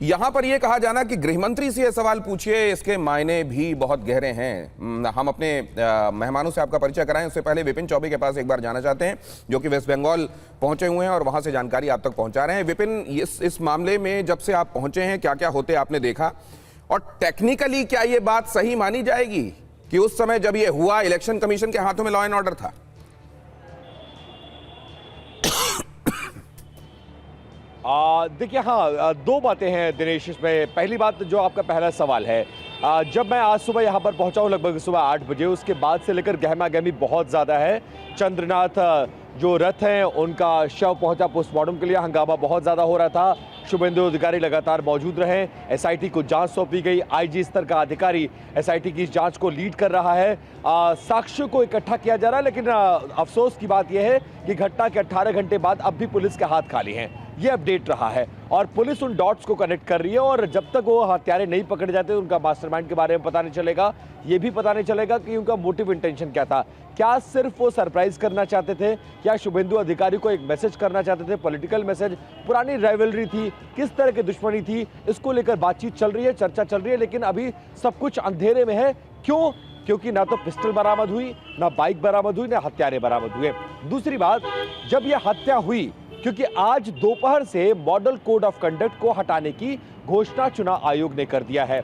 यहां पर यह कहा जाना कि गृहमंत्री से यह सवाल पूछिए, इसके मायने भी बहुत गहरे हैं। हम अपने मेहमानों से आपका परिचय कराएं, उससे पहले विपिन चौबे के पास एक बार जाना चाहते हैं, जो कि वेस्ट बंगाल पहुंचे हुए हैं और वहां से जानकारी आप तक पहुंचा रहे हैं। विपिन, इस मामले में जब से आप पहुंचे हैं, क्या क्या होते आपने देखा, और टेक्निकली क्या यह बात सही मानी जाएगी कि उस समय जब यह हुआ इलेक्शन कमीशन के हाथों में लॉ एंड ऑर्डर था? देखिए, हाँ, दो बातें हैं दिनेश इसमें। पहली बात, जो आपका पहला सवाल है, जब मैं आज सुबह यहाँ पर पहुँचा हूँ लगभग सुबह 8 बजे, उसके बाद से लेकर गहमा गहमी बहुत ज़्यादा है। चंद्रनाथ जो रथ हैं उनका शव पहुँचा पोस्टमार्टम के लिए, हंगामा बहुत ज़्यादा हो रहा था। शुभेंदु अधिकारी लगातार मौजूद रहे, एसआईटी को जांच सौंपी गई, आईजी स्तर का अधिकारी एसआईटी की जांच को लीड कर रहा है। साक्ष्यों को इकट्ठा किया जा रहा है, लेकिन अफसोस की बात यह है कि घटना के 18 घंटे बाद अब भी पुलिस के हाथ खाली हैं। ये अपडेट रहा है और पुलिस उन डॉट्स को कनेक्ट कर रही है, और जब तक वो हत्यारे नहीं पकड़े जाते उनका मास्टरमाइंड के बारे में पता नहीं चलेगा। ये भी पता नहीं चलेगा कि उनका मोटिव इंटेंशन क्या था। क्या सिर्फ वो सरप्राइज करना चाहते थे, क्या शुभेंदु अधिकारी को एक मैसेज करना चाहते थे, पॉलिटिकल मैसेज, पुरानी राइवलरी थी, किस तरह की दुश्मनी थी, इसको लेकर बातचीत चल रही है, चर्चा चल रही है, लेकिन अभी सब कुछ अंधेरे में है। क्यों? क्योंकि ना तो पिस्टल बरामद हुई, ना बाइक बरामद हुई, ना हत्यारे बरामद हुए। दूसरी बात, जब यह हत्या हुई, क्योंकि आज दोपहर से मॉडल कोड ऑफ कंडक्ट को हटाने की घोषणा चुनाव आयोग ने कर दिया है।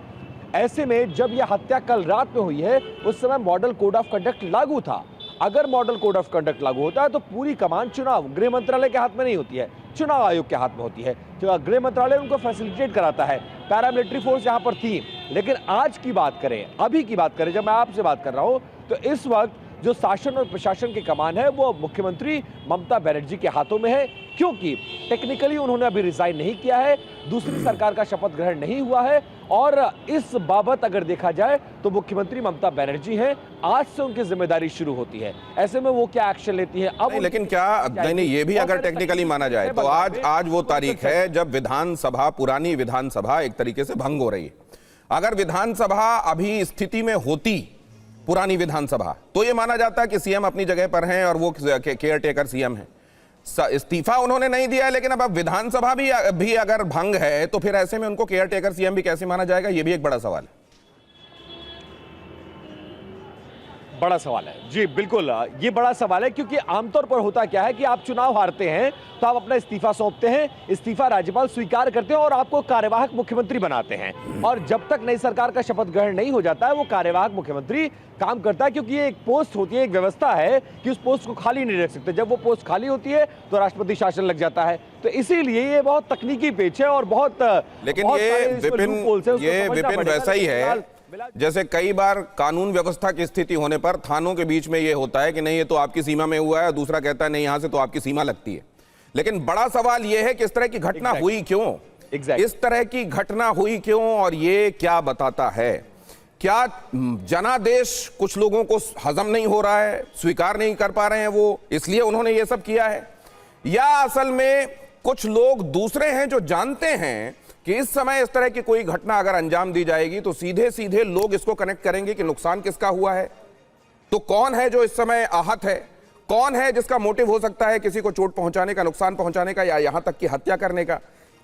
ऐसे में जब यह हत्या कल रात में हुई है, उस समय मॉडल कोड ऑफ कंडक्ट लागू था। अगर मॉडल कोड ऑफ कंडक्ट लागू होता है तो पूरी कमान चुनाव गृह मंत्रालय के हाथ में नहीं होती है, चुनाव आयोग के हाथ में होती है। जो गृह मंत्रालय उनको फैसिलिटेट कराता है, पैरामिलिट्री फोर्स यहाँ पर थी। लेकिन आज की बात करें, अभी की बात करें, जब मैं आपसे बात कर रहा हूँ, तो इस वक्त जो शासन और प्रशासन की कमान है वो मुख्यमंत्री ममता बनर्जी के हाथों में है, क्योंकि टेक्निकली उन्होंने अभी रिजाइन नहीं किया है, दूसरी सरकार का शपथ ग्रहण नहीं हुआ है, और इस बाबत अगर देखा जाए तो मुख्यमंत्री ममता बनर्जी हैं, आज से उनकी जिम्मेदारी शुरू होती है। ऐसे में वो क्या एक्शन लेती है अब? लेकिन क्या नहीं, ये भी अगर टेक्निकली माना जाए तो आज वो तारीख है जब विधानसभा, पुरानी विधानसभा एक तरीके से भंग हो रही है। अगर विधानसभा अभी स्थिति में होती, पुरानी विधानसभा, तो ये माना जाता है कि सीएम अपनी जगह पर हैं और वो केयर टेकर सीएम हैं। इस्तीफा उन्होंने नहीं दिया, लेकिन अब विधानसभा भी अगर भंग है तो फिर ऐसे में उनको केयर टेकर सीएम भी कैसे माना जाएगा, ये भी एक बड़ा सवाल है। बड़ा सवाल है जी, बिल्कुल ये बड़ा सवाल है, क्योंकि आमतौर पर होता क्या है कि आप चुनाव हारते हैं तो आप अपना इस्तीफा सौंपते हैं, इस्तीफा राज्यपाल स्वीकार करते हैं और आपको कार्यवाहक मुख्यमंत्री बनाते हैं। और जब तक नई सरकार का शपथ ग्रहण नहीं हो जाता है, वो कार्यवाहक मुख्यमंत्री काम करता है, क्योंकि ये एक पोस्ट होती है, एक व्यवस्था है कि उस पोस्ट को खाली नहीं रख सकते। जब वो पोस्ट खाली होती है तो राष्ट्रपति शासन लग जाता है। तो इसीलिए ये बहुत तकनीकी पेच है और बहुत, लेकिन ये विपिन वैसा ही है जैसे कई बार कानून व्यवस्था की स्थिति होने पर थानों के बीच में ये होता है कि नहीं, ये तो आपकी सीमा में हुआ है, दूसरा कहता है नहीं, यहां से तो आपकी सीमा लगती है। लेकिन बड़ा सवाल ये है कि इस तरह की घटना हुई क्यों, इस तरह की घटना हुई क्यों, और ये क्या बताता है? क्या जनादेश कुछ लोगों को हजम नहीं हो रहा है, स्वीकार नहीं कर पा रहे हैं वो, इसलिए उन्होंने ये सब किया है? या असल में कुछ लोग दूसरे हैं जो जानते हैं कि इस समय इस तरह की कोई घटना अगर अंजाम दी जाएगी तो सीधे सीधे लोग इसको कनेक्ट करेंगे कि नुकसान किसका हुआ है? तो कौन है जो इस समय आहत है, कौन है जिसका मोटिव हो सकता है किसी को चोट पहुंचाने का, नुकसान पहुंचाने का, या यहां तक कि हत्या करने का?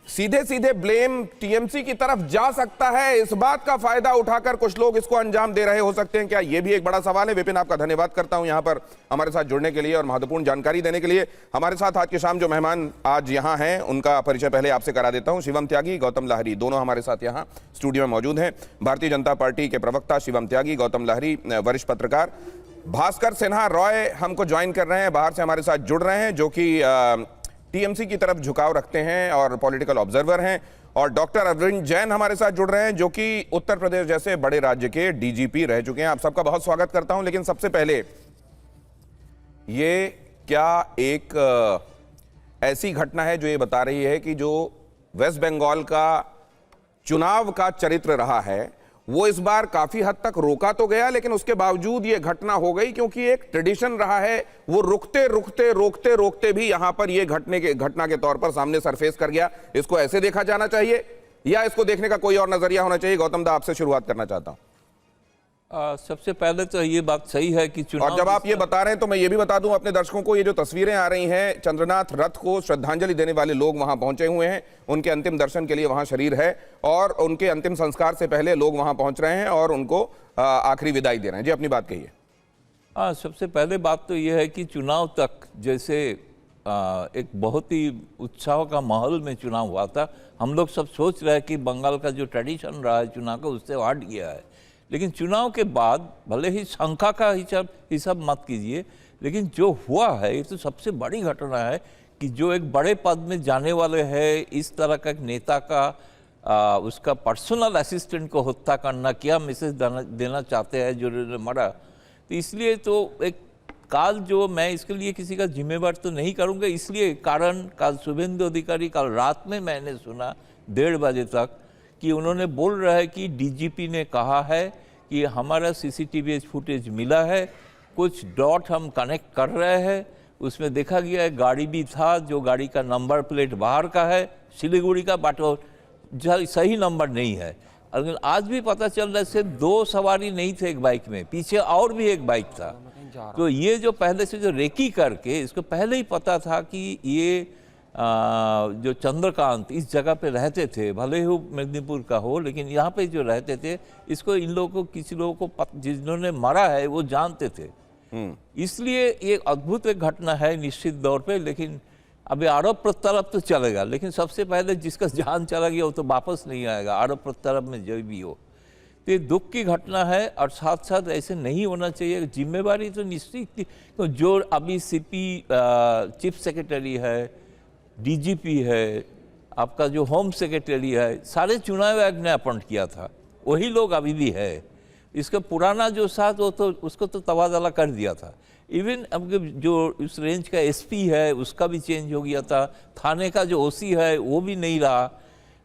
सीधे सीधे ब्लेम टीएमसी की तरफ जा सकता है। इस बात का फायदा उठाकर कुछ लोग इसको अंजाम दे रहे हो सकते हैं क्या? यह भी एक बड़ा सवाल है। विपिन, आपका धन्यवाद करता हूं यहां पर हमारे साथ जुड़ने के लिए और महत्वपूर्ण जानकारी देने के लिए। हमारे साथ आज की शाम जो मेहमान आज यहां हैं उनका परिचय पहले आपसे करा देता हूं। शिवम त्यागी, गौतम लाहिरी, दोनों हमारे साथ यहां स्टूडियो में मौजूद हैं। भारतीय जनता पार्टी के प्रवक्ता शिवम त्यागी, गौतम लाहिरी वरिष्ठ पत्रकार, भास्कर सिन्हा रॉय हमको ज्वाइन कर रहे हैं, बाहर से हमारे साथ जुड़ रहे हैं, जो कि टीएमसी की तरफ झुकाव रखते हैं और पॉलिटिकल ऑब्जर्वर हैं, और डॉक्टर अरविंद जैन हमारे साथ जुड़ रहे हैं, जो कि उत्तर प्रदेश जैसे बड़े राज्य के डीजीपी रह चुके हैं। आप सबका बहुत स्वागत करता हूं। लेकिन सबसे पहले, ये क्या एक ऐसी घटना है जो ये बता रही है कि जो वेस्ट बंगाल का चुनाव का चरित्र रहा है वो इस बार काफी हद तक रोका तो गया, लेकिन उसके बावजूद ये घटना हो गई, क्योंकि एक ट्रेडिशन रहा है, वो रुकते रुकते रोकते रोकते भी यहां पर ये घटना के तौर पर सामने सरफेस कर गया। इसको ऐसे देखा जाना चाहिए या इसको देखने का कोई और नजरिया होना चाहिए? गौतम दा, आपसे शुरुआत करना चाहता हूं। सबसे पहले तो ये बात सही है कि चुनाव और जब आप ये बता रहे हैं तो मैं ये भी बता दूं अपने दर्शकों को, ये जो तस्वीरें आ रही हैं, चंद्रनाथ रथ को श्रद्धांजलि देने वाले लोग वहां पहुंचे हुए हैं, उनके अंतिम दर्शन के लिए वहां शरीर है और उनके अंतिम संस्कार से पहले लोग वहां पहुंच रहे हैं और उनको आखिरी विदाई दे रहे हैं। जी, अपनी बात कहिए। सबसे पहले बात तो यह है कि चुनाव तक जैसे एक बहुत ही उत्साह का माहौल में चुनाव हुआ था। हम लोग सब सोच रहे हैं कि बंगाल का जो ट्रेडिशन रहा है चुनाव का, उससे हट गया है। लेकिन चुनाव के बाद भले ही संख्या का हिसाब मत कीजिए, लेकिन जो हुआ है ये तो सबसे बड़ी घटना है कि जो एक बड़े पद में जाने वाले हैं, इस तरह का एक नेता का उसका पर्सनल असिस्टेंट को हत्या करना, क्या मैसेज देना चाहते हैं जो मरा। तो इसलिए तो एक काल जो मैं इसके लिए किसी का जिम्मेवार तो नहीं करूंगा, इसलिए कारण कल शुभेंदु अधिकारी कल रात में मैंने सुना 1:30 बजे तक कि उन्होंने बोल रहा है कि डीजीपी ने कहा है कि हमारा सीसीटीवी फुटेज मिला है, कुछ डॉट हम कनेक्ट कर रहे हैं, उसमें देखा गया है गाड़ी भी था, जो गाड़ी का नंबर प्लेट बाहर का है सिलीगुड़ी का, बट सही नंबर नहीं है। लेकिन आज भी पता चल रहा है सिर्फ 2 सवारी नहीं थे एक बाइक में, पीछे और भी एक बाइक था। तो ये जो पहले से जो रेकी करके इसको पहले ही पता था कि ये जो चंद्रकांत इस जगह पे रहते थे, भले ही वो मेदिनीपुर का हो, लेकिन यहाँ पे जो रहते थे, इसको इन लोगों को किसी लोगों को जिन्होंने मारा है वो जानते थे। इसलिए ये अद्भुत एक घटना है निश्चित तौर पे। लेकिन अभी आरोप प्रत्यारोप तो चलेगा, लेकिन सबसे पहले जिसका जान चला गया वो तो वापस नहीं आएगा, आरोप प्रत्यारोप में जो भी हो। तो ये दुख की घटना है और साथ साथ ऐसे नहीं होना चाहिए। जिम्मेवारी तो निश्चित थी, तो जो अभी सीपी चीफ सेक्रेटरी है, डीजीपी है, आपका जो होम सेक्रेटरी है, सारे चुनाव आयोग ने अपॉइंट किया था, वही लोग अभी भी है। इसका पुराना जो साथ वो तो उसको तो तबादला कर दिया था। इवन अब जो उस रेंज का एसपी है उसका भी चेंज हो गया था, थाने का जो ओसी है वो भी नहीं रहा।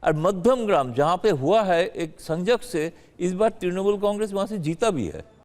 और मध्यम ग्राम जहाँ पे हुआ है एक संजक से, इस बार तृणमूल कांग्रेस वहाँ से जीता भी है।